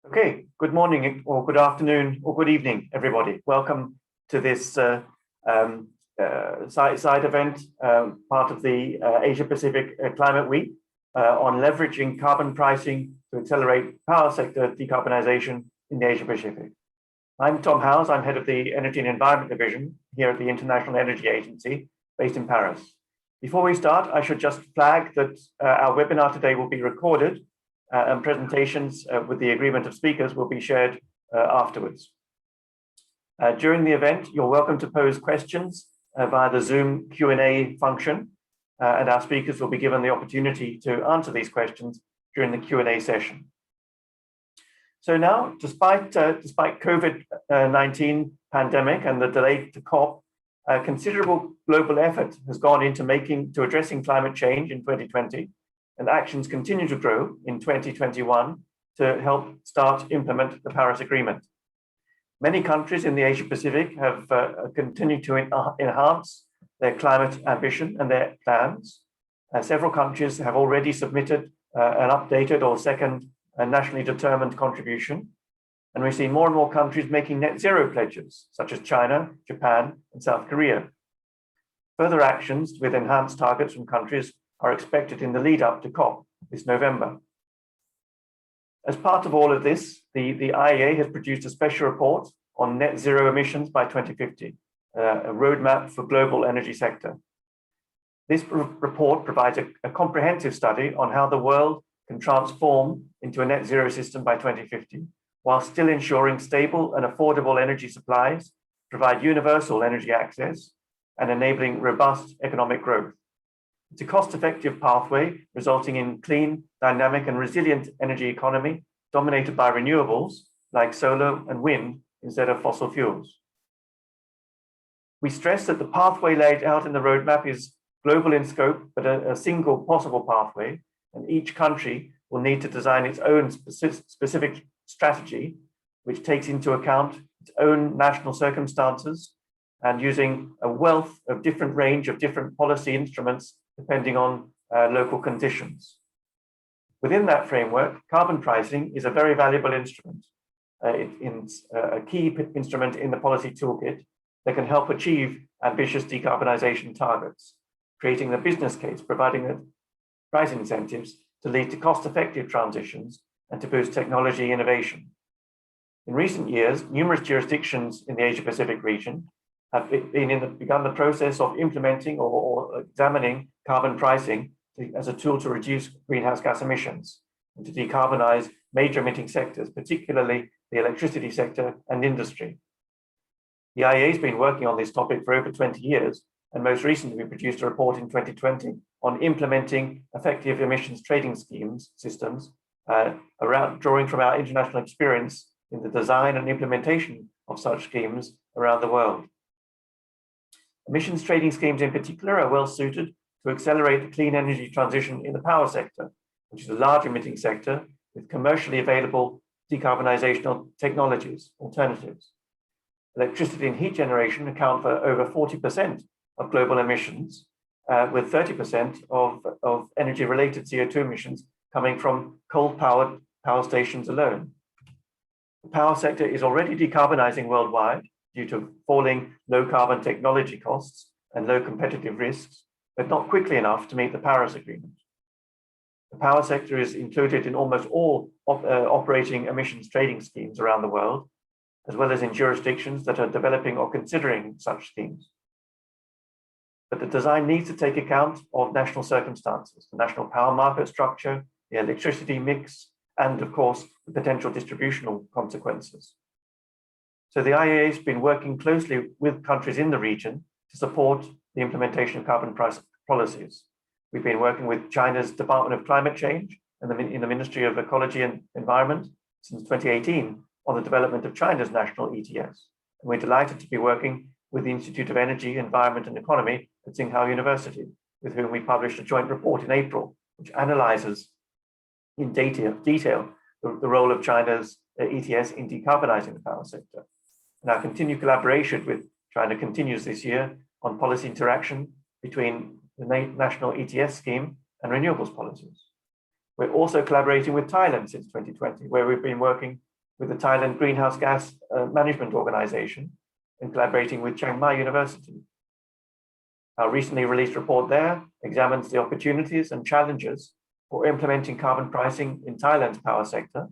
Okay, good morning or good afternoon or good evening, everybody. Welcome to this side event, part of the Asia Pacific Climate Week on leveraging carbon pricing to accelerate power sector decarbonisation in the Asia Pacific. I'm Tom Howes. I'm head of the Energy and Environment Division here at the International Energy Agency based in Paris. Before we start, I should just flag that our webinar today will be recorded and presentations with the agreement of speakers will be shared afterwards. During the event, you're welcome to pose questions via the Zoom Q&A function, and our speakers will be given the opportunity to answer these questions during the Q&A session. So now, despite COVID-19 pandemic and the delay to COP, considerable global effort has gone into addressing climate change in 2020. And actions continue to grow in 2021 to help implement the Paris Agreement. Many countries in the Asia Pacific have continued to enhance their climate ambition and their plans. Several countries have already submitted an updated or second nationally determined contribution. And we see more and more countries making net zero pledges, such as China, Japan, and South Korea. Further actions with enhanced targets from countries are expected in the lead up to COP this November. As part of all of this, the IEA has produced a special report on net zero emissions by 2050, a roadmap for global energy sector. This report provides a comprehensive study on how the world can transform into a net zero system by 2050, while still ensuring stable and affordable energy supplies, provide universal energy access, and enabling robust economic growth. It's a cost-effective pathway resulting in clean, dynamic, and resilient energy economy dominated by renewables like solar and wind instead of fossil fuels. We stress that the pathway laid out in the roadmap is global in scope, but a single possible pathway, and each country will need to design its own specific strategy, which takes into account its own national circumstances and using a wealth of different range of different policy instruments depending on local conditions. Within that framework, carbon pricing is a very valuable instrument. It's a key instrument in the policy toolkit that can help achieve ambitious decarbonisation targets, creating the business case, providing the price incentives to lead to cost-effective transitions and to boost technology innovation. In recent years, numerous jurisdictions in the Asia-Pacific region have begun the process of implementing or examining carbon pricing as a tool to reduce greenhouse gas emissions and to decarbonize major emitting sectors, particularly the electricity sector and industry. The IEA has been working on this topic for over 20 years, and most recently we produced a report in 2020 on implementing effective emissions trading systems drawing from our international experience in the design and implementation of such schemes around the world. Emissions trading schemes in particular are well suited to accelerate the clean energy transition in the power sector, which is a large emitting sector with commercially available decarbonisation technologies, alternatives. Electricity and heat generation account for over 40% of global emissions, with 30% of energy-related CO2 emissions coming from coal-powered power stations alone. The power sector is already decarbonising worldwide due to falling low-carbon technology costs and low competitive risks, but not quickly enough to meet the Paris Agreement. The power sector is included in almost all operating emissions trading schemes around the world, as well as in jurisdictions that are developing or considering such schemes. But the design needs to take account of national circumstances, the national power market structure, the electricity mix, and of course, the potential distributional consequences. So the IEA has been working closely with countries in the region to support the implementation of carbon price policies. We've been working with China's Department of Climate Change and in the Ministry of Ecology and Environment since 2018 on the development of China's national ETS. And we're delighted to be working with the Institute of Energy, Environment and Economy at Tsinghua University, with whom we published a joint report in April, which analyzes in detail the role of China's ETS in decarbonising the power sector. And our continued collaboration with China continues this year on policy interaction between the national ETS scheme and renewables policies. We're also collaborating with Thailand since 2020, where we've been working with the Thailand Greenhouse Gas Management Organization and collaborating with Chiang Mai University. Our recently released report there examines the opportunities and challenges for implementing carbon pricing in Thailand's power sector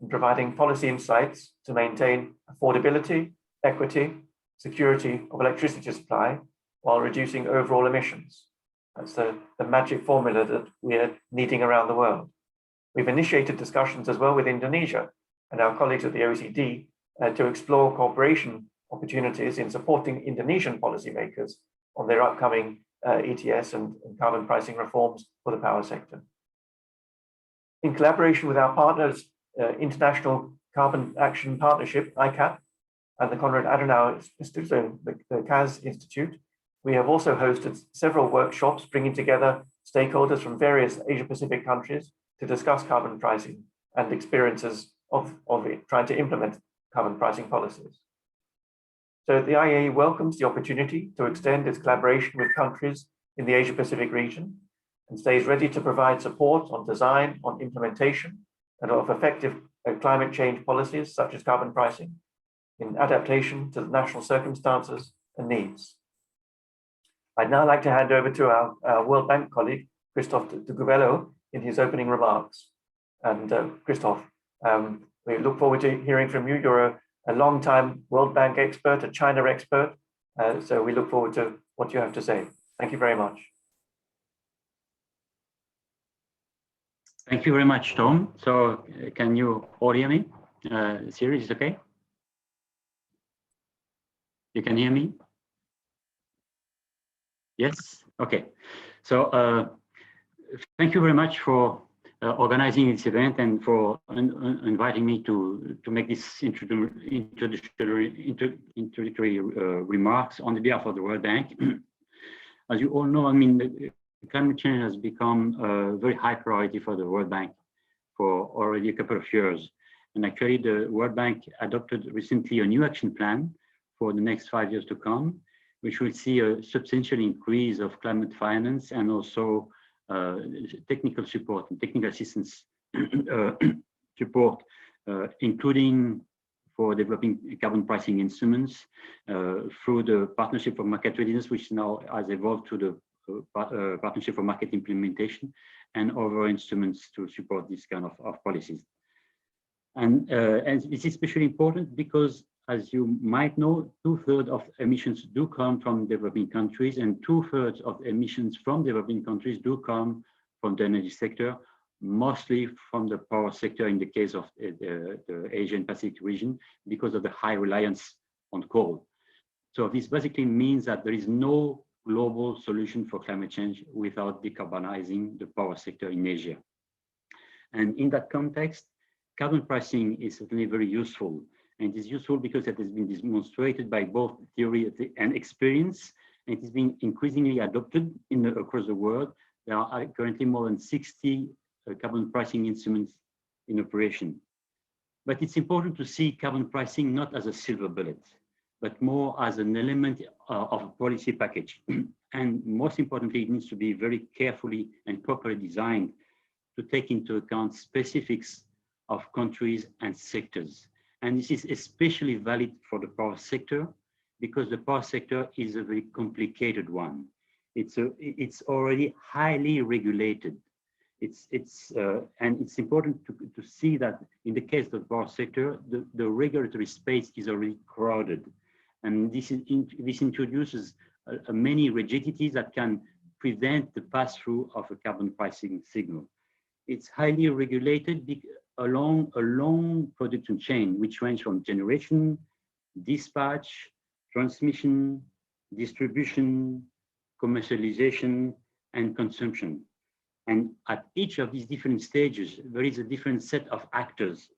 and providing policy insights to maintain affordability, equity, security of electricity supply while reducing overall emissions. That's the magic formula that we're needing around the world. We've initiated discussions as well with Indonesia and our colleagues at the OECD to explore cooperation opportunities in supporting Indonesian policymakers on their upcoming ETS and carbon pricing reforms for the power sector. In collaboration with our partners, International Carbon Action Partnership, ICAP, and the Konrad Adenauer Institute, the CAS Institute, we have also hosted several workshops bringing together stakeholders from various Asia-Pacific countries to discuss carbon pricing and experiences of trying to implement carbon pricing policies. So the IEA welcomes the opportunity to extend its collaboration with countries in the Asia-Pacific region and stays ready to provide support on design, on implementation, and of effective climate change policies such as carbon pricing in adaptation to the national circumstances and needs. I'd now like to hand over to our World Bank colleague, Christophe de Gouvello, in his opening remarks. And Christophe, we look forward to hearing from you. You're a long-time World Bank expert, a China expert. So we look forward to what you have to say. Thank you very much. Thank you very much, Tom. So can you all hear me? Siri, is it okay? You can hear me? Yes? Okay. So thank you very much for organizing this event and for inviting me to make this introductory remarks on behalf of the World Bank. As you all know, I mean, climate change has become a very high priority for the World Bank for already a couple of years. And actually, the World Bank adopted recently a new action plan for the next 5 years to come, which will see a substantial increase of climate finance and also technical support and technical assistance support, including for developing carbon pricing instruments through the Partnership for Market Readiness, which now has evolved to the Partnership for Market Implementation, and other instruments to support this kind of policies. And this is especially important because, as you might know, 2/3 of emissions do come from developing countries, and 2/3 of emissions from developing countries do come from the energy sector, mostly from the power sector in the case of the Asian Pacific region, because of the high reliance on coal. So this basically means that there is no global solution for climate change without decarbonizing the power sector in Asia. And in that context, carbon pricing is certainly very useful. And it is useful because it has been demonstrated by both theory and experience, and it is being increasingly adopted across the world. There are currently more than 60 carbon pricing instruments in operation. But it's important to see carbon pricing not as a silver bullet, but more as an element of a policy package. And most importantly, it needs to be very carefully and properly designed to take into account specifics of countries and sectors. And this is especially valid for the power sector, because the power sector is a very complicated one. It's already highly regulated. And it's important to see that in the case of the power sector, the regulatory space is already crowded. And this introduces many rigidities that can prevent the pass-through of a carbon pricing signal. It's highly regulated along a long production chain, which range from generation, dispatch, transmission, distribution, commercialization, and consumption. And at each of these different stages, there is a different set of actors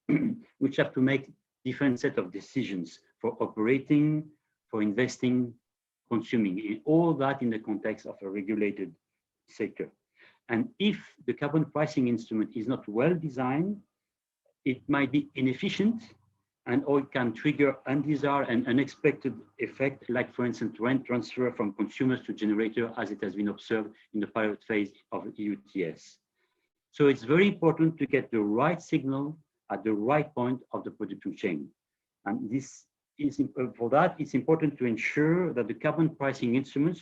which have to make different set of decisions for operating, for investing, consuming, all that in the context of a regulated sector. And if the carbon pricing instrument is not well designed, it might be inefficient, and or it can trigger undesired and unexpected effect, like for instance, rent transfer from consumers to generator, as it has been observed in the pilot phase of EUTS. So it's very important to get the right signal at the right point of the production chain. And this is, for that, it's important to ensure that the carbon pricing instruments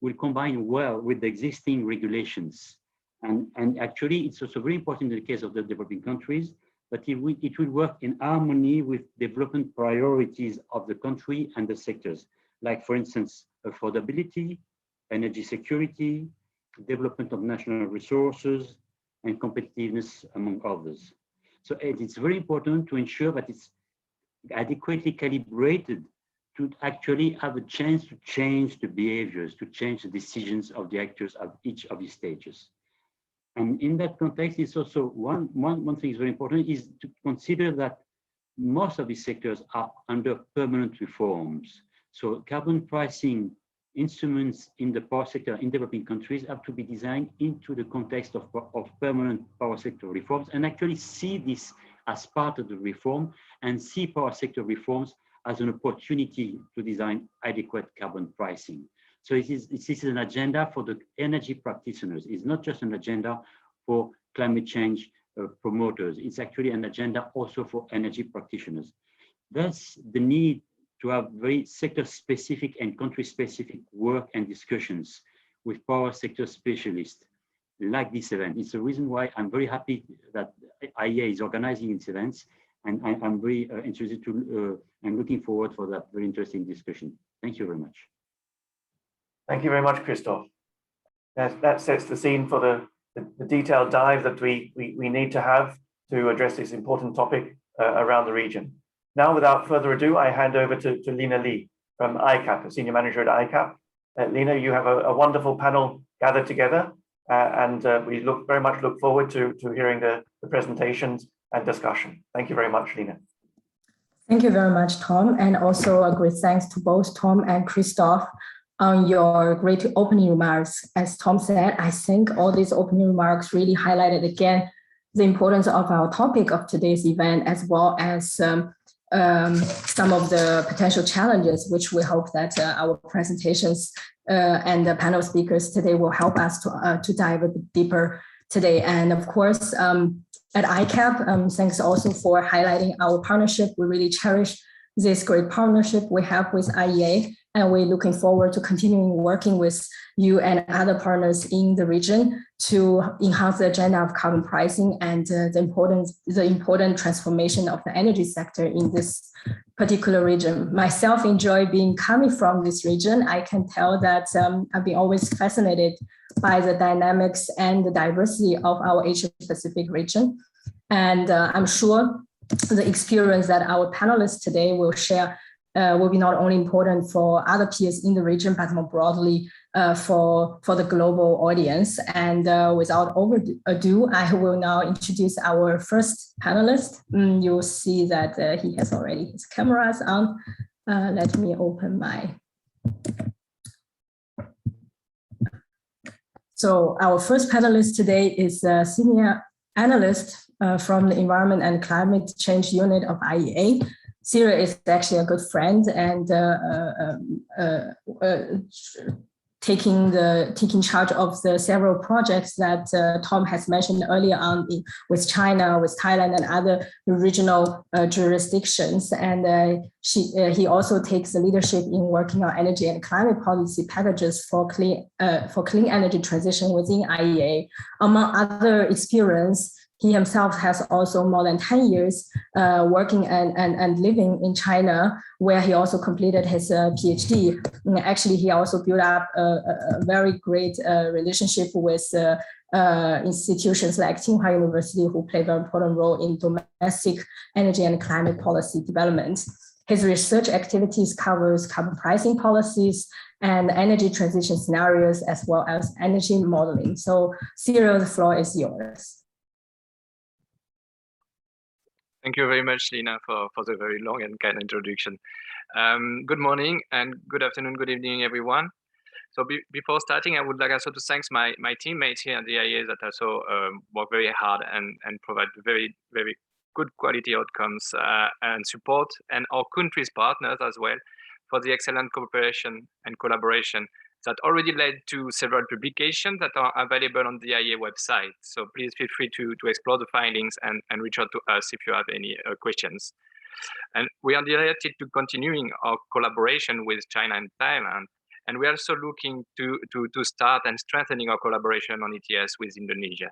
will combine well with the existing regulations. And actually, it's also very important in the case of the developing countries that it will work in harmony with development priorities of the country and the sectors, like, for instance, affordability, energy security, development of national resources, and competitiveness, among others. So it's very important to ensure that it's adequately calibrated to actually have a chance to change the behaviors, to change the decisions of the actors at each of these stages. And in that context, it's also one thing is very important is to consider that most of these sectors are under permanent reforms. So carbon pricing instruments in the power sector in developing countries have to be designed into the context of permanent power sector reforms, and actually see this as part of the reform, and see power sector reforms as an opportunity to design adequate carbon pricing. So this is an agenda for the energy practitioners. It's not just an agenda for climate change promoters. It's actually an agenda also for energy practitioners. Thus, the need to have very sector-specific and country-specific work and discussions with power sector specialists like this event. It's the reason why I'm very happy that IEA is organizing these events, and I'm very interested to and looking forward for that very interesting discussion. Thank you very much. Thank you very much, Christophe. That sets the scene for the detailed dive that we need to have to address this important topic around the region. Now, without further ado, I hand over to Lina Lee from ICAP, a senior manager at ICAP. Lina, you have a wonderful panel gathered together, and we very much look forward to hearing the presentations and discussion. Thank you very much, Lina. Thank you very much, Tom, and also a great thanks to both Tom and Christophe on your great opening remarks. As Tom said, I think all these opening remarks really highlighted again the importance of our topic of today's event, as well as some of the potential challenges, which we hope that our presentations and the panel speakers today will help us to dive a bit deeper today. And of course, at ICAP, thanks also for highlighting our partnership. We really cherish this great partnership we have with IEA, and we're looking forward to continuing working with you and other partners in the region to enhance the agenda of carbon pricing and the important transformation of the energy sector in this particular region. Myself enjoy coming from this region. I can tell that I've been always fascinated by the dynamics and the diversity of our Asia Pacific region. And I'm sure the experience that our panelists today will share will be not only important for other peers in the region, but more broadly for the global audience. And without ado, I will now introduce our first panelist. You'll see that he has already his cameras on. Let me open my. So our first panelist today is a senior analyst from the Environment and Climate Change Unit of IEA. Syria is actually a good friend and taking charge of the several projects that Tom has mentioned earlier on with China, with Thailand, and other regional jurisdictions. And he also takes the leadership in working on energy and climate policy packages for clean energy transition within IEA. Among other experience, he himself has also more than 10 years working and living in China, where he also completed his PhD. And actually, he also built up a very great relationship with institutions like Tsinghua University, who play a very important role in domestic energy and climate policy development. His research activities covers carbon pricing policies and energy transition scenarios, as well as energy modeling. So, Cyril, the floor is yours. Thank you very much, Lina, for the very long and kind introduction. Good morning and good afternoon, good evening, everyone. So before starting, I would like also to thank my teammates here at the IEA that also work very hard and provide very, very good quality outcomes and support, and our country's partners as well for the excellent cooperation and collaboration That already led to several publications that are available on the IEA website. So please feel free to explore the findings and reach out to us if you have any questions. And we are delighted to continuing our collaboration with China and Thailand. And we're also looking to start and strengthening our collaboration on ETS with Indonesia.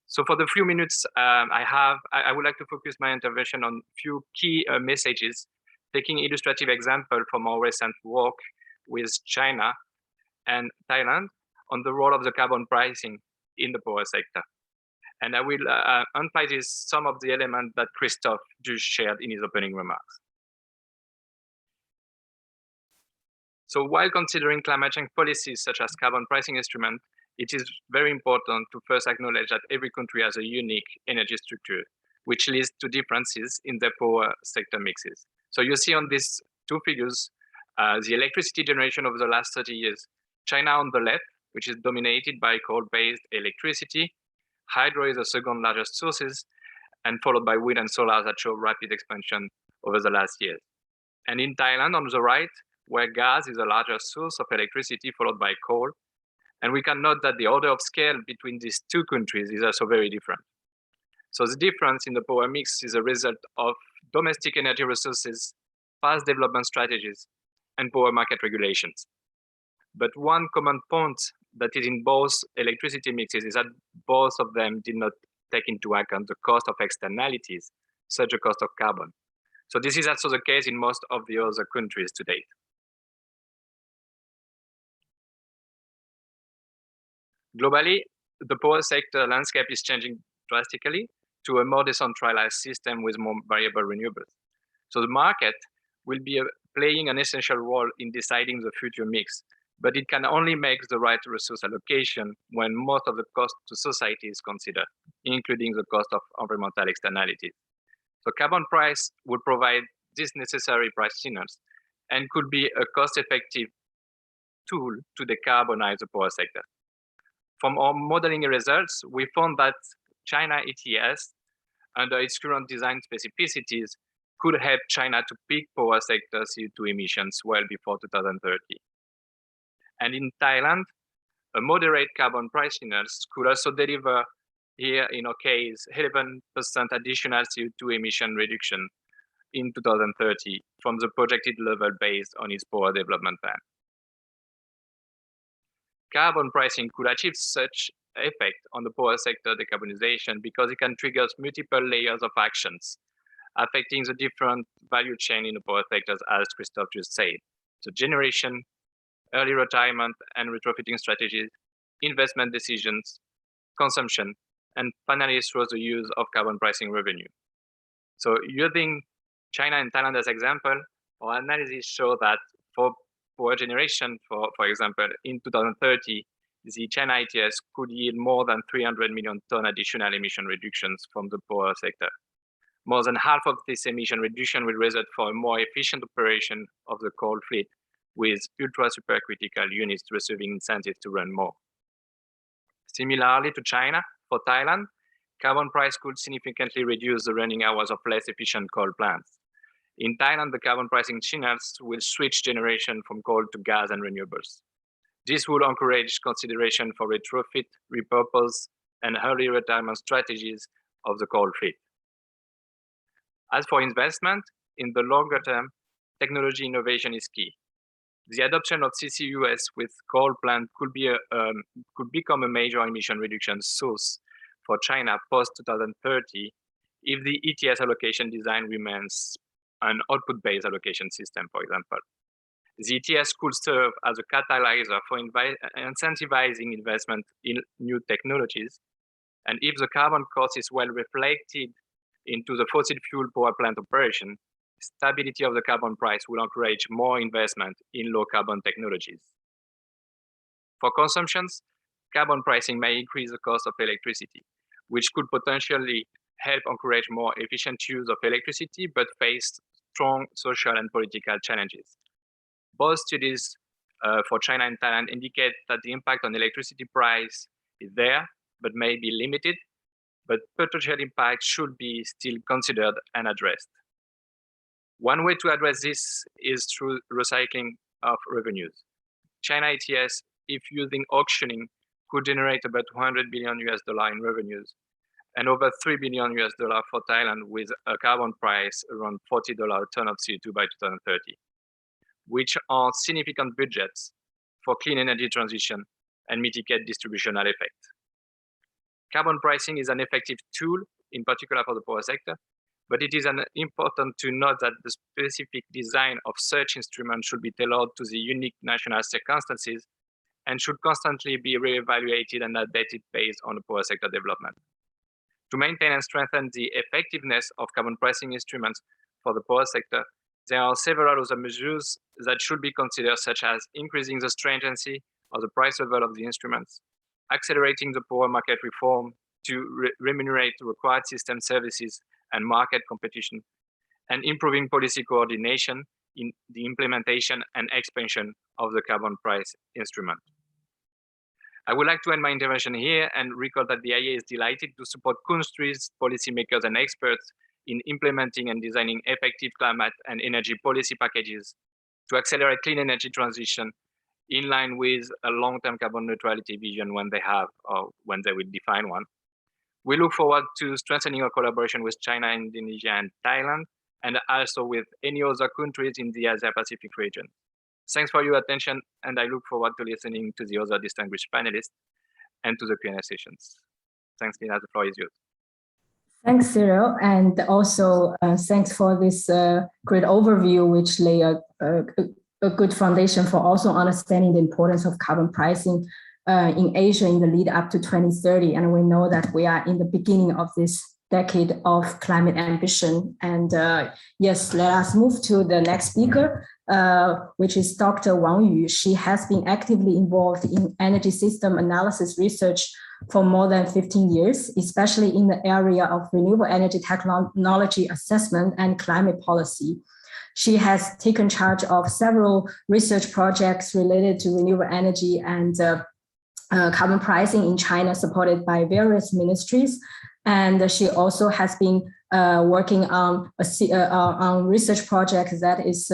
So for the few minutes I would like to focus my intervention on few key messages, taking illustrative example from our recent work with China and Thailand on the role of the carbon pricing in the power sector. And I will emphasize some of the elements that Christophe just shared in his opening remarks. So while considering climate change policies such as carbon pricing instrument, it is very important to first acknowledge that every country has a unique energy structure, which leads to differences in their power sector mixes. So you see on these two figures, the electricity generation over the last 30 years. China on the left, which is dominated by coal-based electricity. Hydro is the second largest sources, and followed by wind and solar that show rapid expansion over the last years. And in Thailand on the right, where gas is the largest source of electricity, followed by coal. And we can note that the order of scale between these two countries is also very different. So the difference in the power mix is a result of domestic energy resources, fast development strategies, and power market regulations. But one common point that is in both electricity mixes is that both of them did not take into account the cost of externalities, such as the cost of carbon. So this is also the case in most of the other countries to date. Globally, the power sector landscape is changing drastically to a more decentralized system with more variable renewables. So the market will be playing an essential role in deciding the future mix, but it can only make the right resource allocation when most of the cost to society is considered, including the cost of environmental externalities. So carbon price would provide these necessary price signals and could be a cost-effective tool to decarbonize the power sector. From our modeling results, we found that China ETS, under its current design specificities, could help China to peak power sector CO2 emissions well before 2030. And in Thailand, a moderate carbon price signals could also deliver, here in our case, 11% additional CO2 emission reduction in 2030 from the projected level based on its power development plan. Carbon pricing could achieve such effect on the power sector decarbonization because it can trigger multiple layers of actions affecting the different value chain in the power sectors, as Christophe just said. So generation, early retirement and retrofitting strategies, investment decisions, consumption, and finally through the use of carbon pricing revenue. So using China and Thailand as example, our analysis show that for power generation, for example, in 2030, the China ETS could yield more than 300 million ton additional emission reductions from the power sector. More than half of this emission reduction will result from a more efficient operation of the coal fleet with ultra supercritical units receiving incentives to run more. Similarly to China, for Thailand, carbon price could significantly reduce the running hours of less efficient coal plants. In Thailand, the carbon pricing signals will switch generation from coal to gas and renewables. This will encourage consideration for retrofit, repurpose, and early retirement strategies of the coal fleet. As for investment, in the longer term, technology innovation is key. The adoption of CCUS with coal plant could become a major emission reduction source for China post 2030 if the ETS allocation design remains an output-based allocation system, for example. The ETS could serve as a catalyzer for incentivizing investment in new technologies. And if the carbon cost is well reflected into the fossil fuel power plant operation, stability of the carbon price will encourage more investment in low carbon technologies. For consumptions, carbon pricing may increase the cost of electricity, which could potentially help encourage more efficient use of electricity, but face strong social and political challenges. Both studies for China and Thailand indicate that the impact on electricity price is there, but may be limited, but potential impact should be still considered and addressed. One way to address this is through recycling of revenues. China ETS, if using auctioning, could generate about $200 billion in revenues, and over $3 billion for Thailand, with a carbon price around $40 a ton of CO2 by 2030, which are significant budgets for clean energy transition and mitigate distributional effect. Carbon pricing is an effective tool, in particular for the power sector, but it is important to note that the specific design of such instruments should be tailored to the unique national circumstances and should constantly be reevaluated and updated based on the power sector development. To maintain and strengthen the effectiveness of carbon pricing instruments for the power sector, there are several other measures that should be considered, such as increasing the stringency of the price level of the instruments, accelerating the power market reform to remunerate required system services and market competition, and improving policy coordination in the implementation and expansion of the carbon price instrument. I would like to end my intervention here and recall that the IEA is delighted to support countries, policymakers, and experts in implementing and designing effective climate and energy policy packages to accelerate clean energy transition in line with a long-term carbon neutrality vision when they have or when they will define one. We look forward to strengthening our collaboration with China, Indonesia, and Thailand, and also with any other countries in the Asia-Pacific region. Thanks for your attention, and I look forward to listening to the other distinguished panelists and to the Q&A sessions. Thanks, Lina. The floor is yours. Thanks, Cyril, and also thanks for this great overview, which lay a good foundation for also understanding the importance of carbon pricing in Asia in the lead up to 2030. And we know that we are in the beginning of this decade of climate ambition. And yes, let us move to the next speaker, which is Dr. Wang Yu. She has been actively involved in energy system analysis research for more than 15 years, especially in the area of renewable energy technology assessment and climate policy. She has taken charge of several research projects related to renewable energy and carbon pricing in China, supported by various ministries. And she also has been working on research projects that is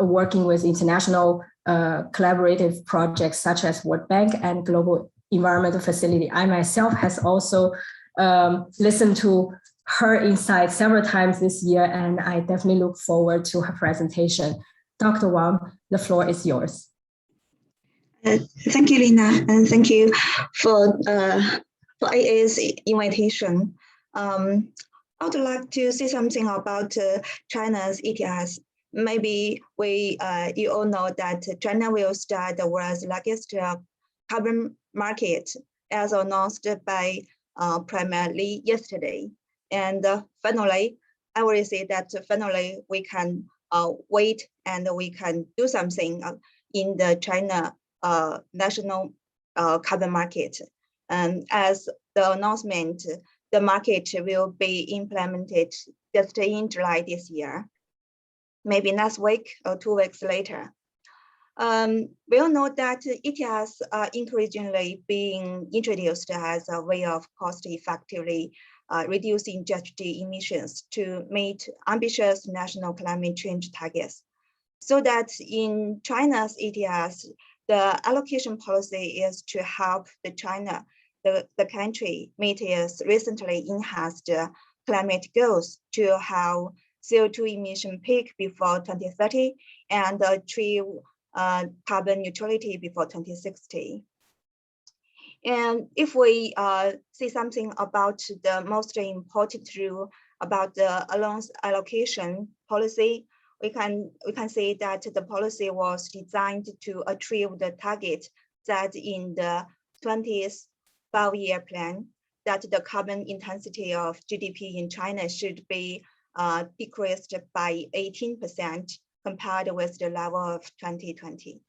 working with international collaborative projects such as World Bank and Global Environmental Facility. I myself has also listened to her insights several times this year, and I definitely look forward to her presentation. Dr. Wang, the floor is yours. Thank you, Lina, and thank you for IA's invitation. I would like to say something about China's ETS. Maybe you all know that China will start the world's largest carbon market, as announced by primarily yesterday. And finally, I will say that finally we can wait and we can do something in the China national carbon market. And as the announcement, the market will be implemented just in July this year, maybe next week or 2 weeks later. We all know that ETS are increasingly being introduced as a way of cost-effectively reducing GHG emissions to meet ambitious national climate change targets. So that in China's ETS, the allocation policy is to help the country meet its recently enhanced climate goals to have CO2 emission peak before 2030 and achieve carbon neutrality before 2060. And if we say something about the most important rule about the allowance allocation policy, we can say that the policy was designed to achieve the target that in the 20th 5-year plan, that the carbon intensity of GDP in China should be decreased by 18% compared with the level of 2020.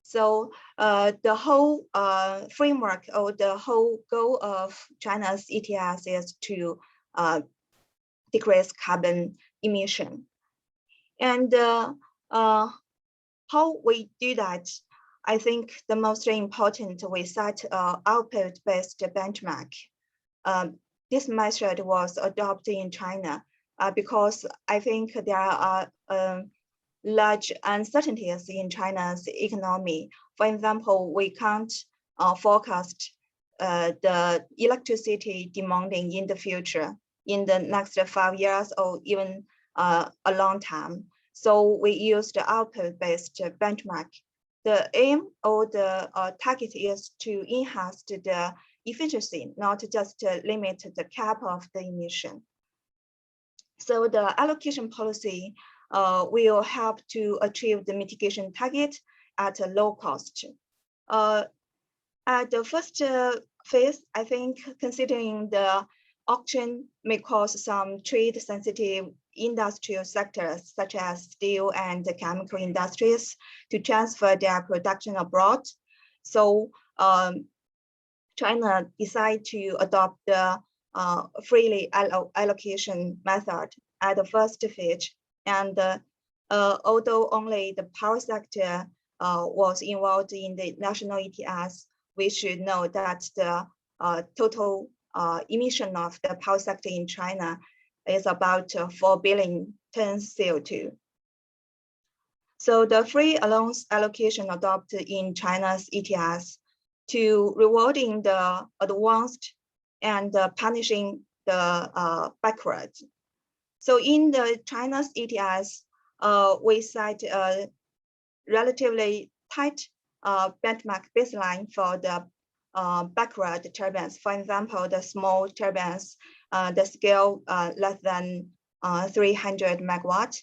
So the whole framework or the whole goal of China's ETS is to decrease carbon emission. And how we do that, I think the most important, we set output-based benchmark. This method was adopted in China because I think there are large uncertainties in China's economy. For example, we can't forecast the electricity demanding in the future, in the next 5 years or even a long time. So we use the output-based benchmark. The aim or the target is to enhance the efficiency, not just limit the cap of the emission. So the allocation policy will help to achieve the mitigation target at a low cost. At the first phase, I think considering the auction may cause some trade-sensitive industrial sectors such as steel and chemical industries to transfer their production abroad. So China decided to adopt the freely allocation method at the first phase. And although only the power sector was involved in the national ETS, we should know that the total emission of the power sector in China is about 4 billion tons CO2. So the free allowance allocation adopted in China's ETS to rewarding the advanced and punishing the backward. So in the China's ETS, we set a relatively tight benchmark baseline for the backward turbines. For example, the small turbines, the scale less than 300 megawatts.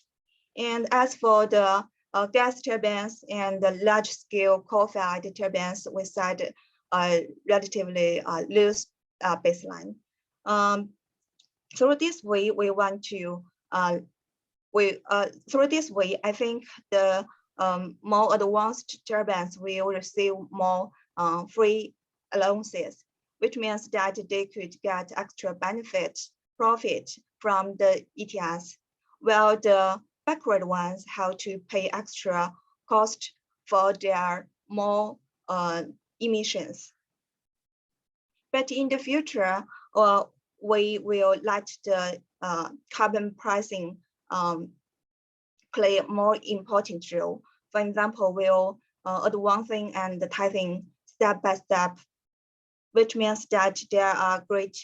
And as for the gas turbines and the large-scale coal-fired turbines, we set a relatively loose baseline. Through this way, we want to through this way, I think the more advanced turbines will receive more free allowances, which means that they could get extra profit from the ETS, while the backward ones have to pay extra cost for their more emissions. But in the future, we will let the carbon pricing play a more important role. For example, we'll advancing and tithing step by step, which means that there are great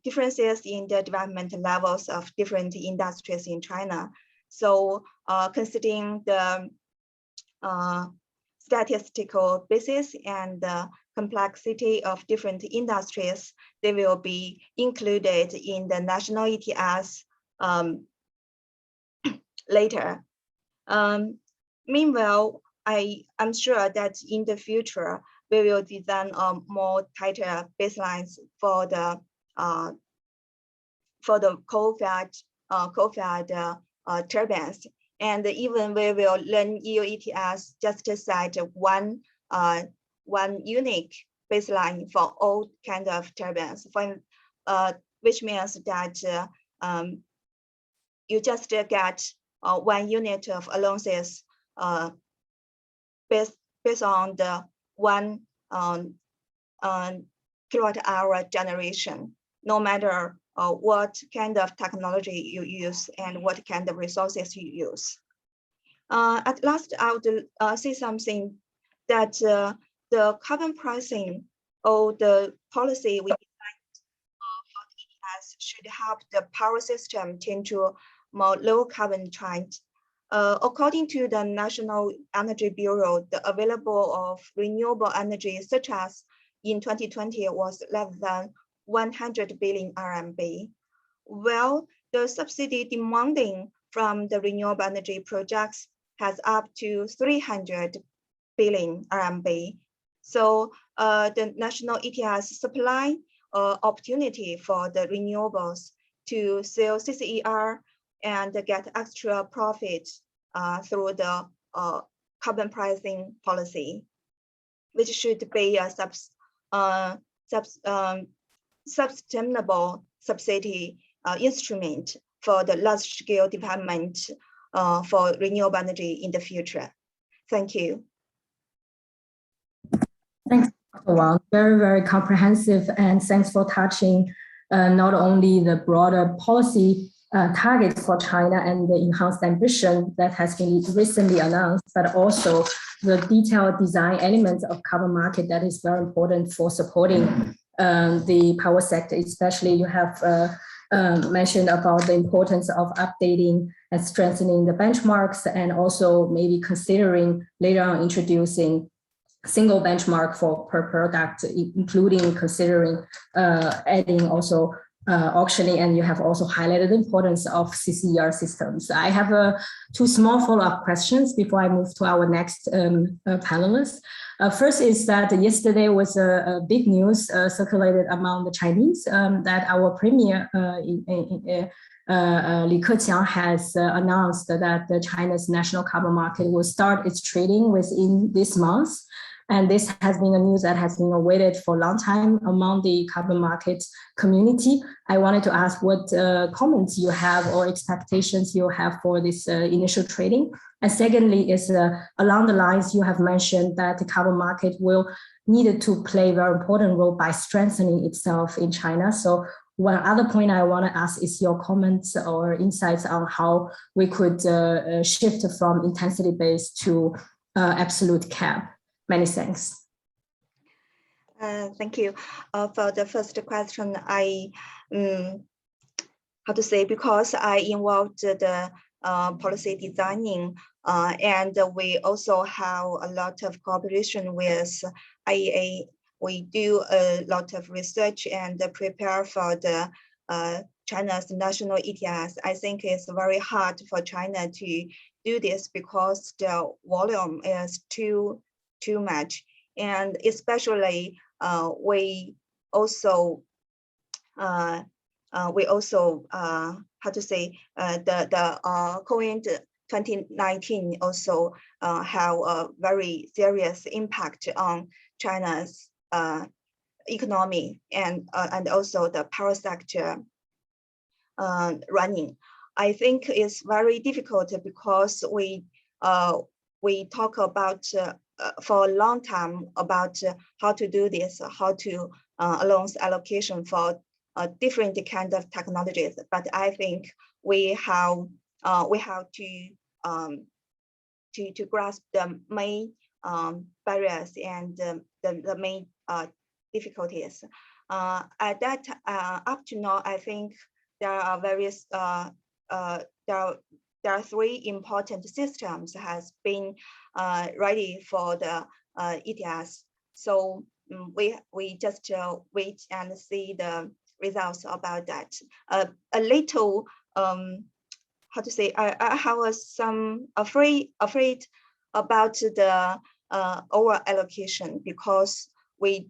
differences in the development levels of different industries in China. So considering the statistical basis and the complexity of different industries, they will be included in the national ETS later. Meanwhile, I'm sure that in the future, we will design more tighter baselines for the coal-fired turbines, and even we will learn EU ETS just to set one unique baseline for all kinds of turbines, which means that you just get 1 unit of allowances based on the 1 kilowatt-hour generation, no matter what kind of technology you use and what kind of resources you use. At last, I would say something that the carbon pricing or the policy we designed for the ETS should help the power system change to a more low carbon trend. According to the National Energy Bureau, the available of renewable energy, such as in 2020, was less than 100 billion RMB. Well, the subsidy demanding from the renewable energy projects has up to 300 billion RMB. So the national ETS supply opportunity for the renewables to sell CCER and get extra profits through the carbon pricing policy, which should be a sustainable subsidy instrument for the large-scale development for renewable energy in the future. Thank you. Thanks, Dr. Wang. Very, very comprehensive, and thanks for touching not only the broader policy target for China and the enhanced ambition that has been recently announced, but also the detailed design elements of carbon market that is very important for supporting the power sector. Especially you have mentioned about the importance of updating and strengthening the benchmarks, and also maybe considering later on introducing single benchmark for per product, including considering adding also auctioning, and you have also highlighted the importance of CCER systems. I have two small follow-up questions before I move to our next panelist. First is that yesterday was a big news circulated among the Chinese that our premier Li Keqiang has announced that China's national carbon market will start its trading within this month. And this has been a news that has been awaited for a long time among the carbon market community. I wanted to ask what comments you have or expectations you have for this initial trading. And secondly is along the lines you have mentioned that the carbon market will need to play a very important role by strengthening itself in China. So one other point I want to ask is your comments or insights on how we could shift from intensity-based to absolute cap. Many thanks. Thank you. For the first question, because I involved the policy designing, and we also have a lot of cooperation with IEA. We do a lot of research and prepare for the China's national ETS. I think it's very hard for China to do this because the volume is too much, and especially we also the COVID 2019 also have a very serious impact on China's economy and also the power sector running. I think it's very difficult because we talk about for a long time about how to do this, how to allowance allocation for different kind of technologies. But I think we have to grasp the main barriers and the main difficulties. At that up to now, I think there are various there are three important systems has been ready for the ETS. So we just wait and see the results about that. A little how to say, I have some afraid about the over allocation, because we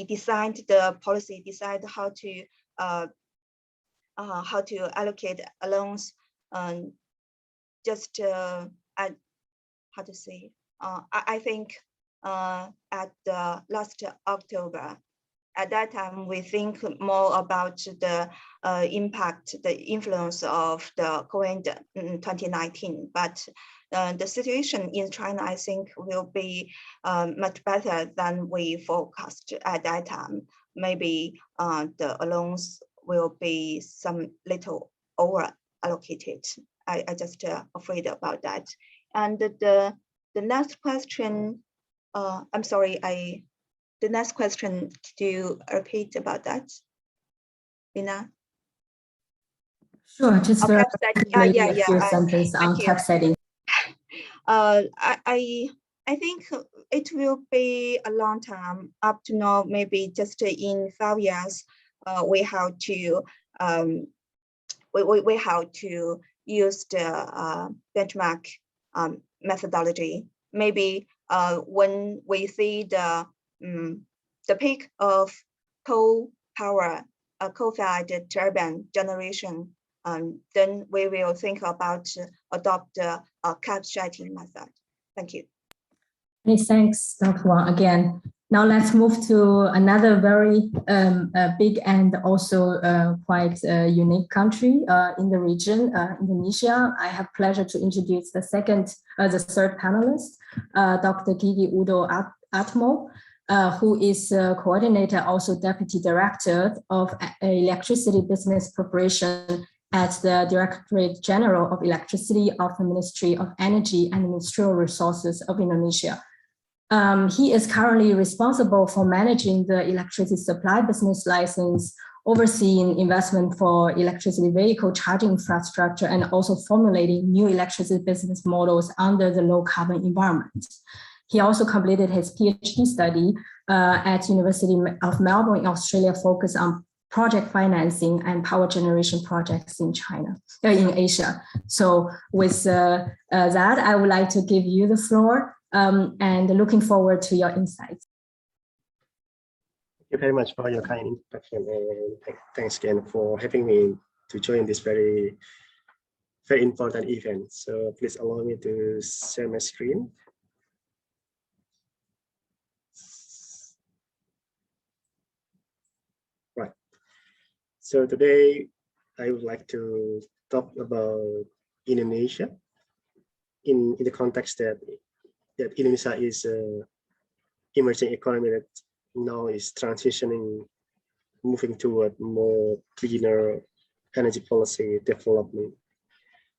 designed the policy, decide how to allocate allowance. Just at how to say, I think at the last October, at that time we think more about the impact, the influence of the COVID 2019. But the situation in China, I think, will be much better than we forecast at that time. Maybe the allowance will be some little over allocated. I just afraid about that. And the next question, I'm sorry, the next question, do you repeat about that, Lina? Sure, just very sentence on cap setting. I think it will be a long time. Up to now, maybe just in 5 years, we have to we have to use the benchmark methodology. Maybe when we see the peak of coal power, coal-fired turbine generation, then we will think about adopt a cap setting method. Thank you. Many thanks, Dr. Wang, again. Now let's move to another very big and also quite unique country in the region, Indonesia. I have pleasure to introduce the third panelist, Dr. Gigi Udo Atmo, who is coordinator, also deputy director of electricity business preparation at the Directorate General of Electricity of the Ministry of Energy and Ministerial Resources of Indonesia. He is currently responsible for managing the electricity supply business license, overseeing investment for electricity vehicle charging infrastructure, and also formulating new electricity business models under the low carbon environment. He also completed his PhD study at University of Melbourne in Australia, focused on project financing and power generation projects in in Asia. So with that, I would like to give you the floor and looking forward to your insights. Thank you very much for your kind introduction, and thanks again for having me to join this very important event. So please allow me to share my screen. Right. So today I would like to talk about Indonesia in the context that Indonesia is an emerging economy that now is transitioning, moving toward more cleaner energy policy development.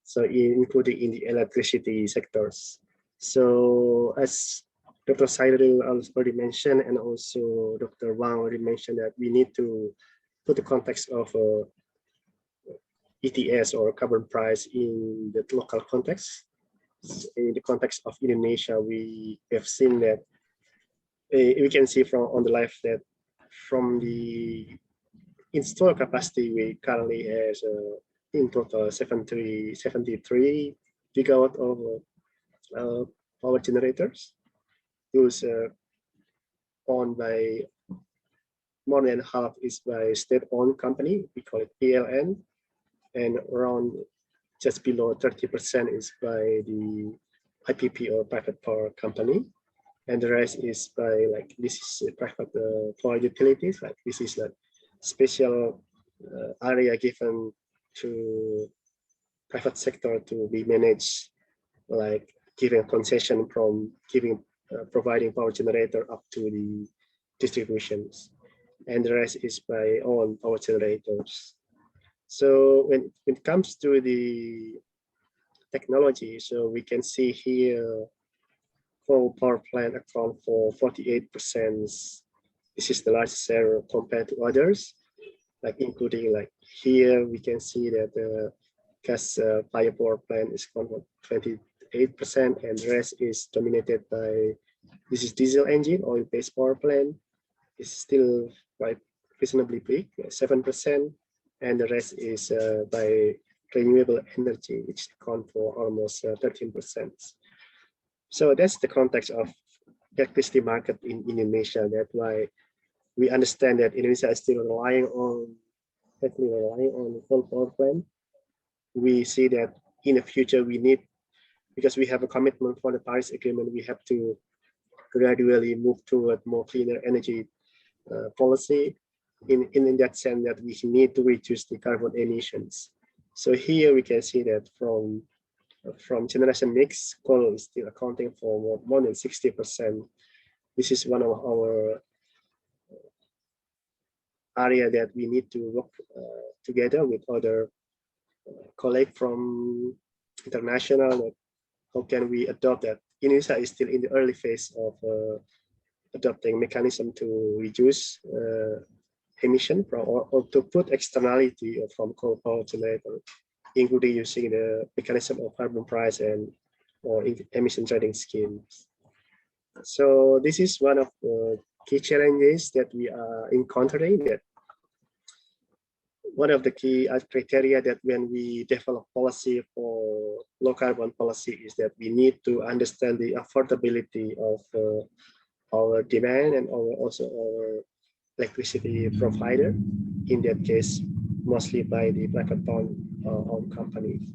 So including in the electricity sectors. So as Dr. Sairil already mentioned, and also Dr. Wang already mentioned, that we need to put the context of ETS or carbon price in the local context. In the context of Indonesia, we have seen that we can see from on the left that from the installed capacity, we currently has in total 73 gigawatt of power generators. Those owned by more than half is by state-owned company. We call it PLN, and around just below 30% is by the IPP or private power company, and the rest is by this is private power utilities. This is special area given to private sector to be managed, giving concession from providing power generator up to the distributions, and the rest is by own power generators. So when it comes to the technology, so we can see here coal power plant account for 48%. This is the largest share compared to others, including here we can see that the gas fire power plant is 28%, and the rest is dominated by this is diesel engine, oil-based power plant is still quite reasonably big, 7%, and the rest is by renewable energy, which account for almost 13%. So that's the context of electricity market in Indonesia. That's why we understand that Indonesia is still relying on coal power plant. We see that in the future we need, because we have a commitment for the Paris Agreement, we have to gradually move toward more cleaner energy policy. In that sense, that we need to reduce the carbon emissions. So here we can see that from generation mix, coal is still accounting for more than 60%. This is one of our area that we need to work together with other colleagues from international. How can we adopt that? Indonesia is still in the early phase of adopting mechanism to reduce emission or to put externality from coal power generator, including using the mechanism of carbon price and or emission trading schemes. So this is one of the key challenges that we are encountering. That one of the key criteria that when we develop policy for low carbon policy is that we need to understand the affordability of our demand and also our electricity provider, in that case mostly by the private owned companies.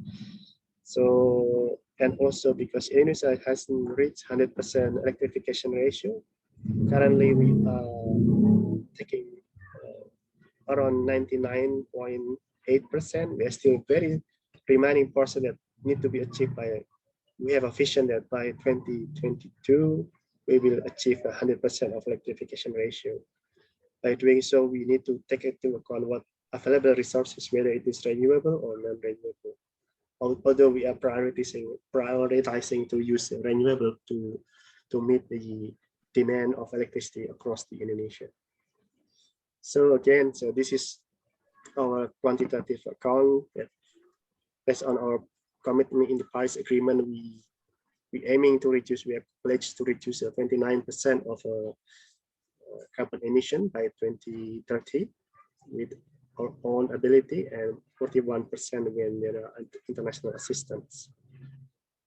So, and also because Indonesia hasn't reached 100% electrification ratio, currently we are taking around 99.8%. We are still very remaining portion that need to be achieved by, we have a vision that by 2022 we will achieve 100% of electrification ratio. By doing so, we need to take into account what available resources, whether it is renewable or non-renewable. Although we are prioritizing to use renewable to meet the demand of electricity across the Indonesia. So again, so this is our quantitative account that based on our commitment in the Paris Agreement, we aiming to reduce, we have pledged to reduce 29% of carbon emission by 2030 with our own ability and 41% when there are international assistance.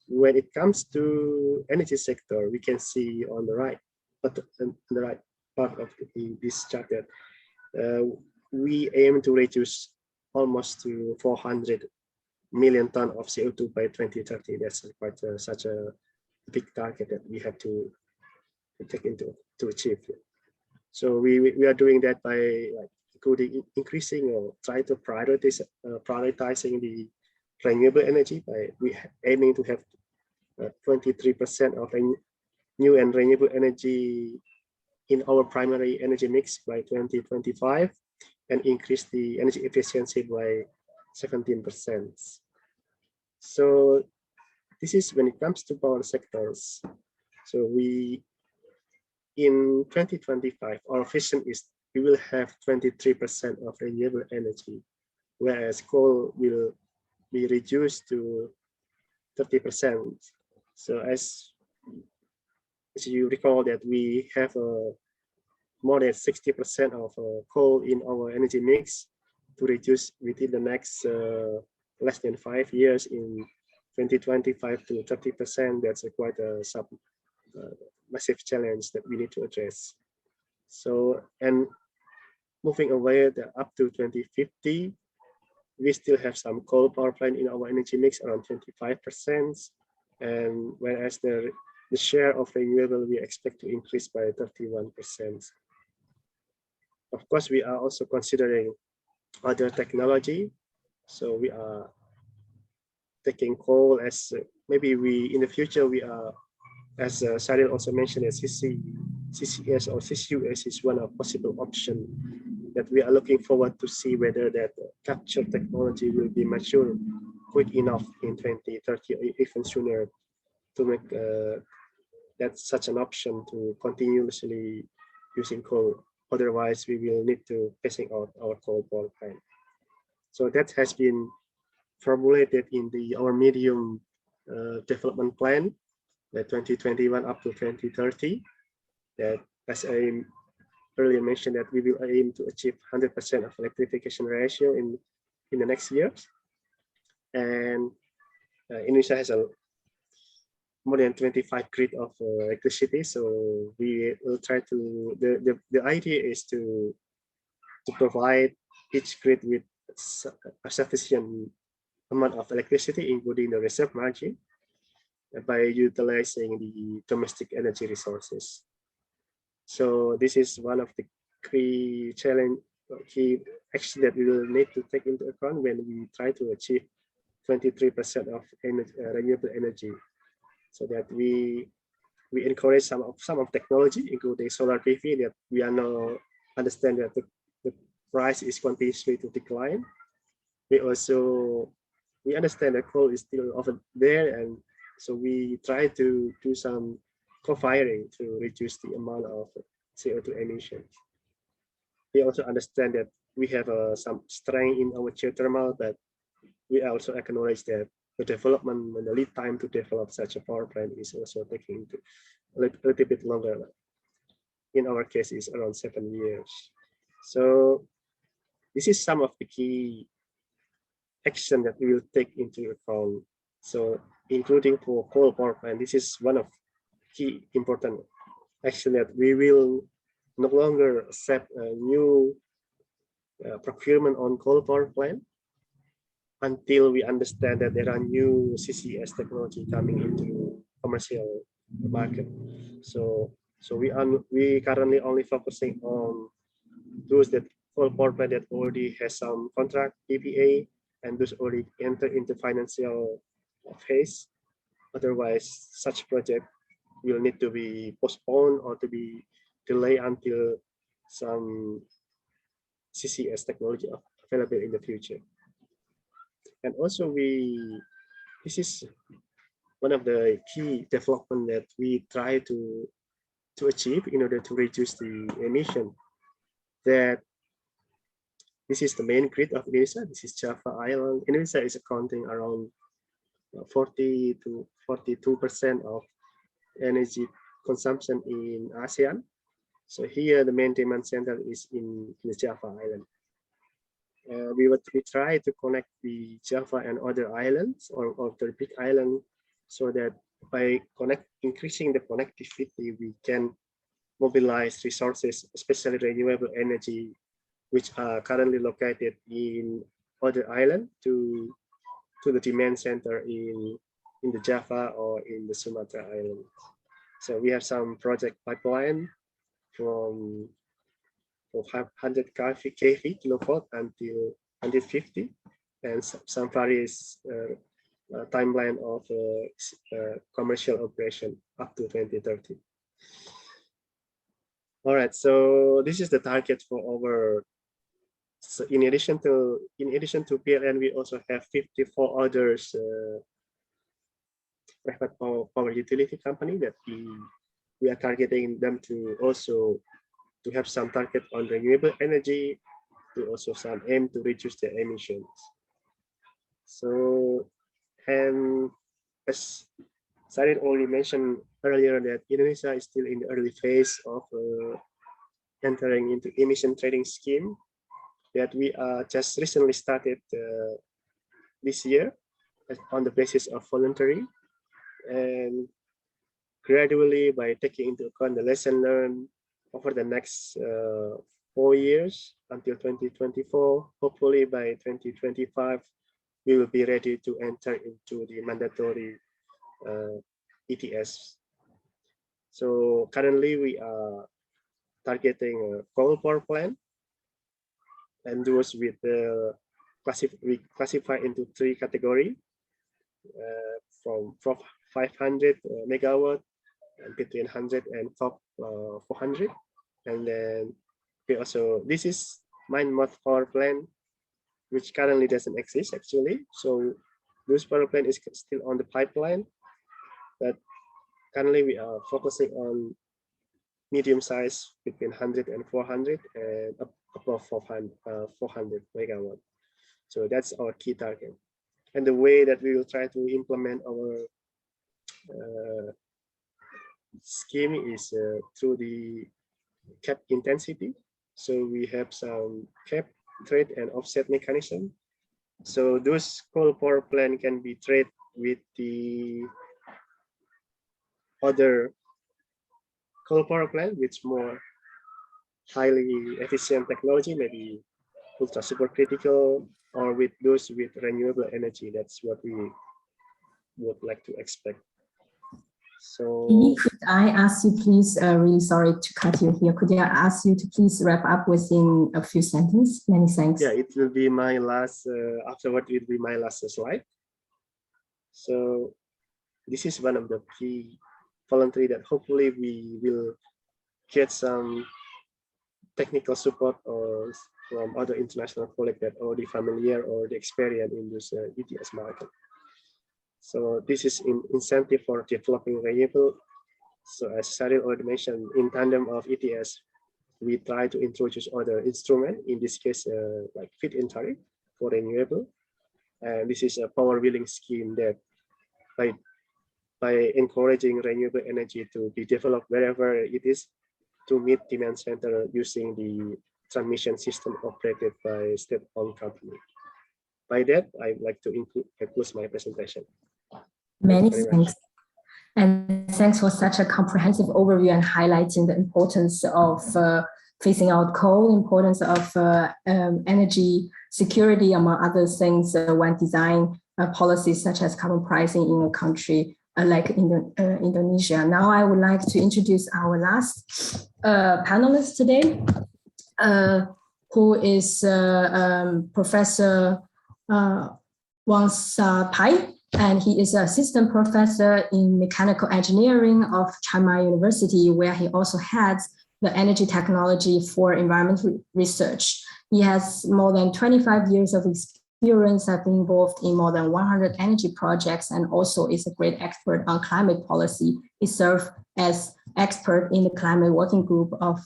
When it comes to energy sector, we can see on the right, but on the right part of this chart that we aim to reduce almost to 400 million tons of CO2 by 2030. That's quite such a big target that we have to take into to achieve. So we are doing that by including increasing or try to prioritizing the renewable energy by we aiming to have 23% of new and renewable energy in our primary energy mix by 2025 and increase the energy efficiency by 17%. So this is when it comes to power sectors. So in 2025, our vision is we will have 23% of renewable energy, whereas coal will be reduced to 30%. So as you recall that we have more than 60% of coal in our energy mix to reduce within the next less than 5 years in 2025 to 30%. That's quite a massive challenge that we need to address. So, and moving away up to 2050, we still have some coal power plant in our energy mix around 25%. And whereas the share of renewable we expect to increase by 31%. Of course, we are also considering other technology. So we are taking coal as maybe in the future we are, as Cyril also mentioned, as CCS or CCUS is one of possible option that we are looking forward to see whether that capture technology will be mature quick enough in 2030 or even sooner to make that such an option to continuously using coal. Otherwise, we will need to phasing out our coal power plant. So that has been formulated in our medium development plan, the 2021 up to 2030. That, as I earlier mentioned, that we will aim to achieve 100% of electrification ratio in the next years. And Indonesia has more than 25 grid of electricity, so we will try to. The idea is to provide each grid with a sufficient amount of electricity, including the reserve margin, by utilizing the domestic energy resources. So this is one of the key action that we will need to take into account when we try to achieve 23% of renewable energy, so that we encourage some of technology, including solar PV, that we are now understand that the price is continuously to decline. We understand that coal is still often there, and so we try to do some co-firing to reduce the amount of CO2 emissions. We also understand that we have some strength in our geothermal, but we also acknowledge that the development and the lead time to develop such a power plant is also taking a little bit longer. In our case, it's around 7 years. So this is some of the key action that we will take into account. So including for coal power plant, this is one of key important action that we will no longer accept a new procurement on coal power plant until we understand that there are new CCS technology coming into commercial market. So we currently only focusing on those that coal power plant that already has some contract PPA and those already enter into financial phase. Otherwise, such project will need to be postponed or to be delayed until some CCS technology available in the future. And also this is one of the key development that we try to achieve in order to reduce the emission. That this is the main grid of Indonesia. This is Java Island. Indonesia is accounting around 40 to 42% of energy consumption in ASEAN. So here the main demand center is in the Java Island. We try to connect the Java and other islands or the big island, so that by increasing the connectivity, we can mobilize resources, especially renewable energy, which are currently located in other island to the demand center in the Java or in the Sumatra Island. So we have some project pipeline from 500 kV kilovolt until 150, and some various timeline of commercial operation up to 2030. All right, so this is the target for our. So in addition to PLN, we also have 54 others private power utility company that we are targeting them to also to have some target on renewable energy, to also some aim to reduce their emissions. So, and as Sarin already mentioned earlier, that Indonesia is still in the early phase of entering into emission trading scheme that we just recently started this year on the basis of voluntary, and gradually by taking into account the lesson learned over the next 4 years until 2024, hopefully by 2025, we will be ready to enter into the mandatory ETS. So currently we are targeting a coal power plant, and those with we classify into 3 categories, from 500 megawatt and between 100 and 400. And then we also, this is mine mode power plant, which currently doesn't exist actually. So this power plant is still on the pipeline, but currently we are focusing on medium size between 100 and 400 and above 400 megawatt. So that's our key target. And the way that we will try to implement our scheme is through the cap intensity. So we have some cap, trade, and offset mechanism. So those coal power plant can be traded with the other coal power plant, which more highly efficient technology, maybe ultra supercritical, or with those with renewable energy. That's what we would like to expect. So could I ask you please, really sorry to cut you here, could I ask you to please wrap up within a few sentences? Many thanks. Yeah, it will be my last, afterward it will be my last slide. So this is one of the key voluntary that hopefully we will get some technical support or from other international colleagues that are already familiar or the experience in this ETS market. So this is an incentive for developing renewable. So as Saril already mentioned, in tandem of ETS, we try to introduce other instruments, in this case, like feed-in tariff for renewable. And this is a power wheeling scheme that by encouraging renewable energy to be developed wherever it is, to meet demand center using the transmission system operated by state-owned company. By that, I'd like to close my presentation. Many thanks. And thanks for such a comprehensive overview and highlighting the importance of phasing out coal, importance of energy security, among other things, when designing policies such as carbon pricing in a country like Indonesia. Now I would like to introduce our last panelist today, who is Professor Wang Sa-pai, and he is an assistant professor in mechanical engineering of Chiang Mai University, where he also heads the energy technology for environmental research. He has more than 25 years of experience, have been involved in more than 100 energy projects, and also is a great expert on climate policy. He served as expert in the climate working group of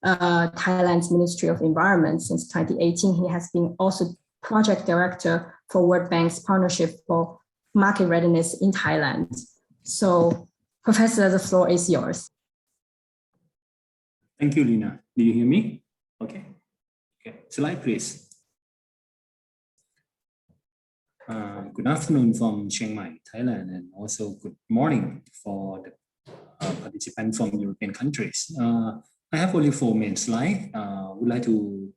Thailand's Ministry of Environment since 2018. He has been also project director for World Bank's Partnership for Market Readiness in Thailand. So, Professor, the floor is yours. Thank you, Lina. Do you hear me? Okay. Slide, please. Good afternoon from Chiang Mai, Thailand, and also good morning for the participants from European countries. I have only 4 main slides. Would like to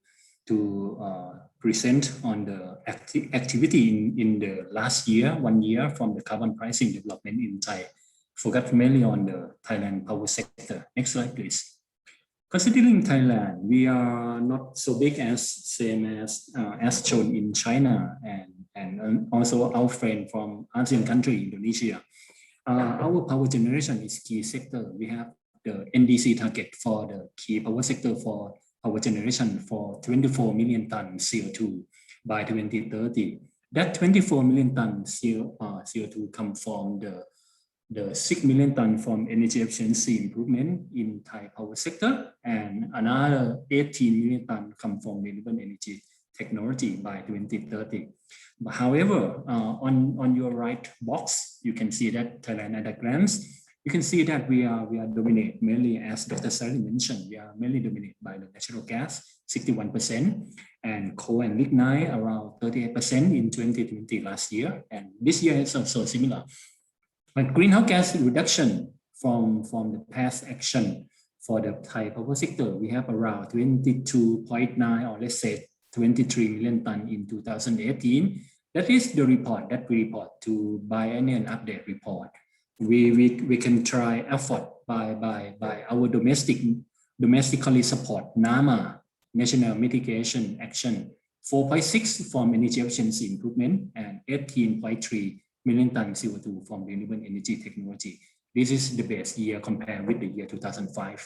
present on the activity in the last year, 1 year from the carbon pricing development in Thai. Focus mainly on the Thailand power sector. Next slide, please. Considering Thailand, we are not so big as same as shown in China and also our friend from ASEAN country, Indonesia. Our power generation is key sector. We have the NDC target for the key power sector for power generation for 24 million tons CO2 by 2030. That 24 million tons CO2 come from the 6 million tons from energy efficiency improvement in Thai power sector, and another 18 million tons come from renewable energy technology by 2030. But however, on your right box, you can see that Thailand at a glance. You can see that we are dominate mainly, as Dr. Sari mentioned, we are mainly dominated by the natural gas, 61%, and coal and lignite around 38% in 2020 last year, and this year is also similar. But greenhouse gas reduction from the past action for the Thai power sector, we have around 22.9 or let's say 23 million tons in 2018. That is the report that we report to biennial update report. We can try effort by our domestically support NAMA, National Mitigation Action, 4.6 from energy efficiency improvement and 18.3 million tons CO2 from renewable energy technology. This is the best year compared with the year 2005.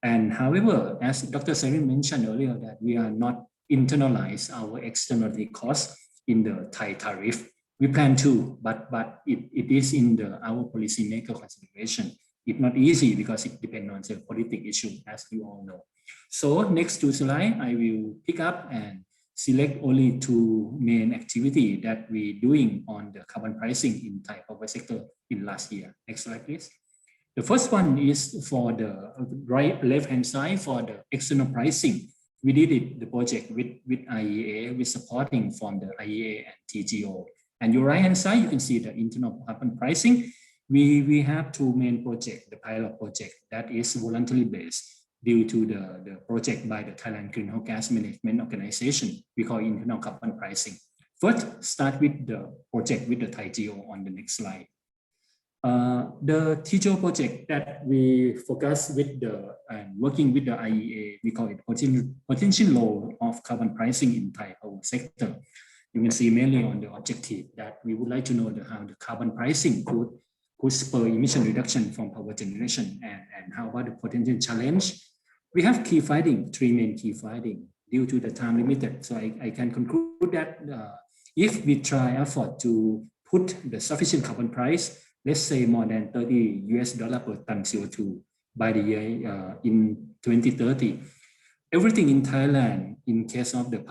And however, as Dr. Sarin mentioned earlier, that we are not internalize our externality costs in the Thai tariff. We plan to, but it is in our policymaker consideration. It's not easy because it depends on the political issue, as you all know. So next 2 slides, I will pick up and select only 2 main activity that we're doing on the carbon pricing in Thai power sector in last year. Next slide, please. The first one is for the left-hand side for the external pricing. We did the project with IEA, with supporting from the IEA and TGO. And your right-hand side, you can see the internal carbon pricing. We have 2 main projects, the pilot project that is voluntarily based due to the project by the Thailand Greenhouse Gas Management Organization. We call internal carbon pricing. First, start with the project with the Thai GO on the next slide. The TGO project that we focus with working with the IEA, we call it potential low of carbon pricing in Thai power sector. You can see mainly on the objective that we would like to know how the carbon pricing could spur emission reduction from power generation, and how about the potential challenge. We have key finding, 3 main key finding due to the time limited. So I can conclude that if we try effort to put the sufficient carbon price, let's say more than $30 per ton CO2 by the year in 2030, everything in Thailand, in case of the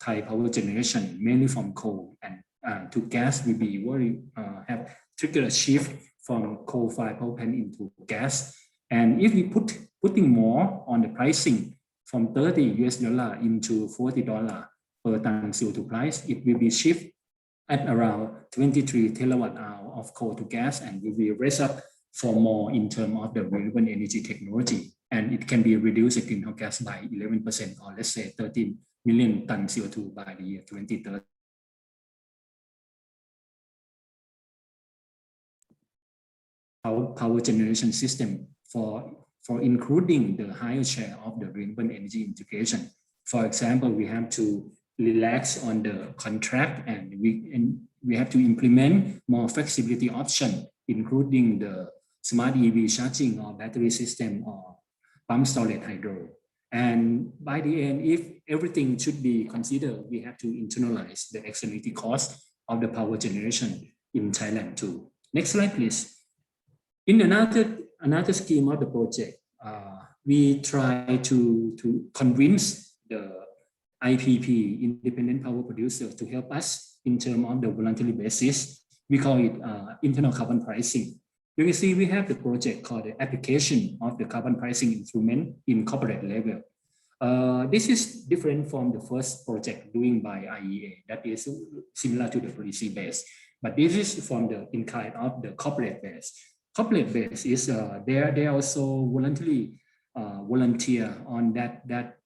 Thai power generation, mainly from coal and to gas, will be very have triggered a shift from coal-fired power plant into gas. And if we putting more on the pricing from $30 into $40 per ton CO2 price, it will be shift at around 23 terawatt hour of coal to gas, and will be raised up for more in terms of the renewable energy technology. And it can be reduced the greenhouse gas by 11%, or let's say 13 million tons CO2 by the year 2030. Our power generation system for including the higher share of the renewable energy integration. For example, we have to relax on the contract, and we have to implement more flexibility option, including the smart EV charging or battery system or pump storage hydro. And by the end, if everything should be considered, we have to internalize the externality cost of the power generation in Thailand too. Next slide, please. In another scheme of the project, we try to convince the IPP, independent power producers, to help us in terms of the voluntary basis. We call it internal carbon pricing. You can see we have the project called the application of the carbon pricing instrument in corporate level. This is different from the first project doing by IEA that is similar to the policy base, but this is from the in kind of the corporate base. Corporate base is they also voluntarily volunteer on that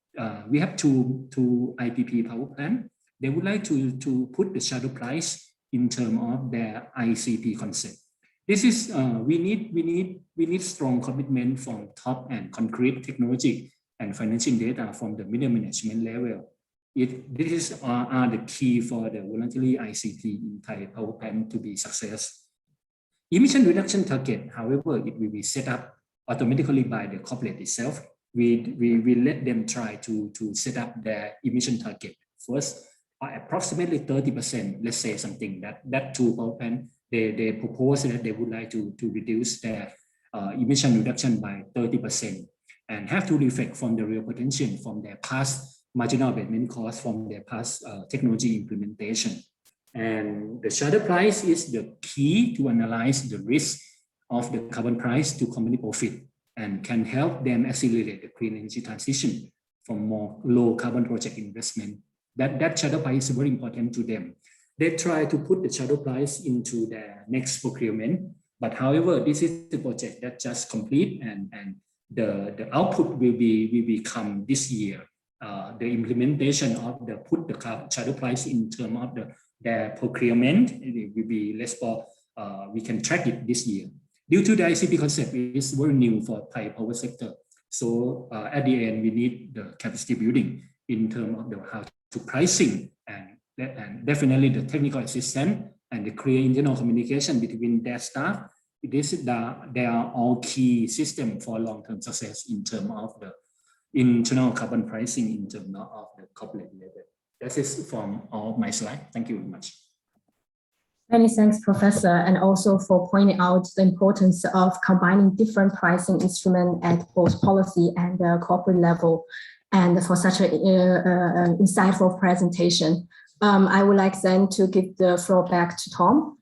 we have two IPP power plant. They would like to put the shadow price in terms of their ICP concept. This is we need strong commitment from top and concrete technology and financing data from the middle management level. This are the key for the voluntary ICT in Thai power plant to be success. Emission reduction target, however, it will be set up automatically by the corporate itself. We let them try to set up their emission target first, approximately 30%. Let's say something that two power plant they propose that they would like to reduce their emission reduction by 30% and have to reflect from the real potential from their past marginal abatement costs from their past technology implementation. And the shadow price is the key to analyze the risk of the carbon price to company profit and can help them accelerate the clean energy transition from more low carbon project investment. That shadow price is very important to them. They try to put the shadow price into their next procurement, but however, this is the project that just complete and the output will come this year. The implementation of the put the shadow price in terms of their procurement, it will be less for, we can track it this year. Due to the ICP concept is very new for Thai power sector. So at the end, we need the capacity building in terms of the how to pricing and definitely the technical assistance and the clear internal communication between their staff. They are all key system for long-term success in terms of the internal carbon pricing in terms of the corporate level. That is from all of my slide. Thank you very much. Many thanks, Professor, and also for pointing out the importance of combining different pricing instruments at both policy and corporate level, and for such an insightful presentation. I would like then to give the floor back to Tom.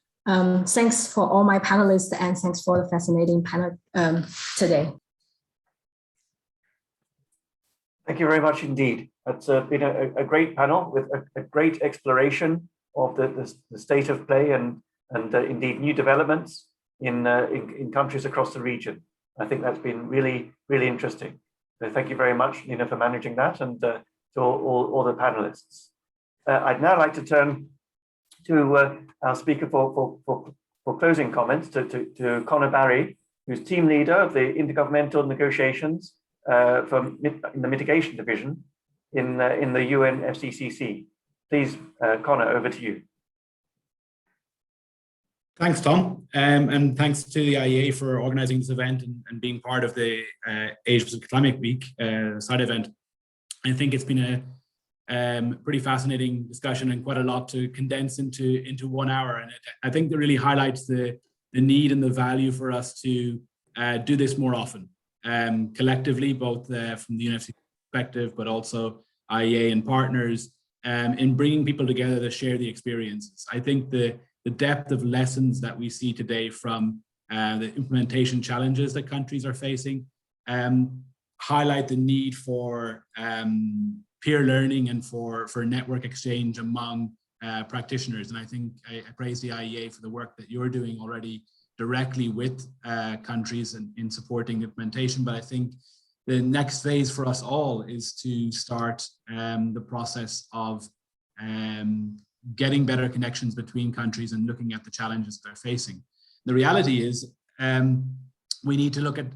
Thanks for all my panelists and thanks for the fascinating panel today. Thank you very much indeed. It's been a great panel with a great exploration of the state of play and indeed new developments in countries across the region. I think that's been really, really interesting. So thank you very much, Nina, for managing that, and to all the panelists. I'd now like to turn to our speaker for closing comments, to Conor Barry, who's team leader of the intergovernmental negotiations in the mitigation division in the UNFCCC. Please, Conor, over to you. Thanks, Tom, and thanks to the IEA for organising this event and being part of the Asia Pacific Climate Week side event. I think it's been a pretty fascinating discussion and quite a lot to condense into 1 hour, and I think that really highlights the need and the value for us to do this more often, collectively, both from the UNFCCC perspective, but also IEA and partners, in bringing people together to share the experiences. I think the depth of lessons that we see today from the implementation challenges that countries are facing highlight the need for peer learning and for network exchange among practitioners. And I think I praise the IEA for the work that you're doing already directly with countries and in supporting implementation. But I think the next phase for us all is to start the process of getting better connections between countries and looking at the challenges they're facing. The reality is we need to look at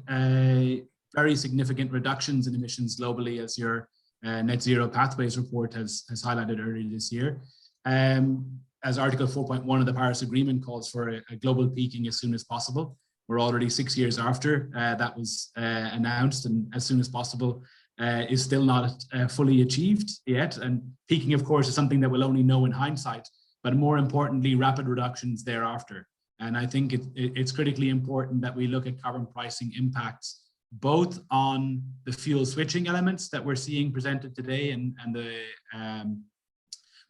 very significant reductions in emissions globally, as your Net Zero Pathways report has highlighted earlier this year. As Article 4.1 of the Paris Agreement calls for a global peaking as soon as possible. We're already 6 years after that was announced, and as soon as possible is still not fully achieved yet. And peaking, of course, is something that we'll only know in hindsight, but more importantly, rapid reductions thereafter. And I think it's critically important that we look at carbon pricing impacts both on the fuel switching elements that we're seeing presented today and the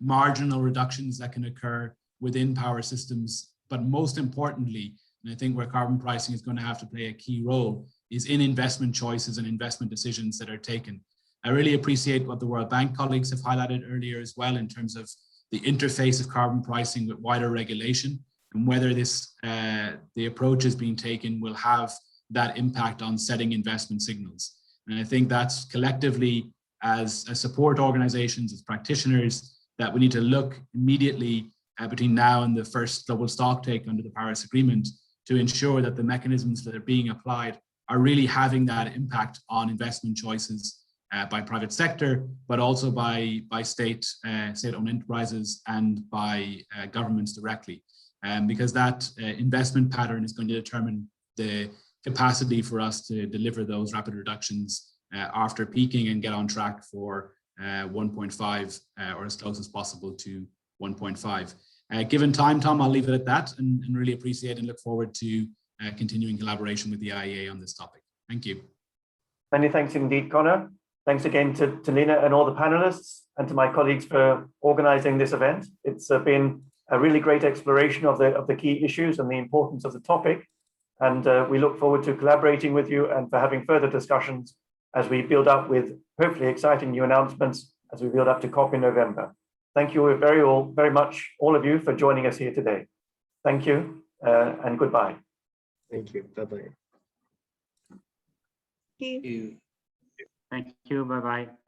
marginal reductions that can occur within power systems, but most importantly, and I think where carbon pricing is going to have to play a key role, is in investment choices and investment decisions that are taken. I really appreciate what the World Bank colleagues have highlighted earlier as well in terms of the interface of carbon pricing with wider regulation and whether this the approach is being taken will have that impact on setting investment signals. And I think that's collectively as support organizations, as practitioners, that we need to look immediately between now and the first global stocktake under the Paris Agreement to ensure that the mechanisms that are being applied are really having that impact on investment choices by private sector, but also by state-owned enterprises and by governments directly. Because that investment pattern is going to determine the capacity for us to deliver those rapid reductions after peaking and get on track for 1.5 or as close as possible to 1.5. Given time, Tom, I'll leave it at that and really appreciate and look forward to continuing collaboration with the IEA on this topic. Thank you. Many thanks indeed, Connor. Thanks again to Lina and all the panelists and to my colleagues for organizing this event. It's been a really great exploration of the key issues and the importance of the topic. And we look forward to collaborating with you and for having further discussions as we build up with hopefully exciting new announcements as we build up to COP in November. Thank you very much, all of you, for joining us here today. Thank you and goodbye. Thank you. Bye-bye. Thank you. Thank you. Bye-bye.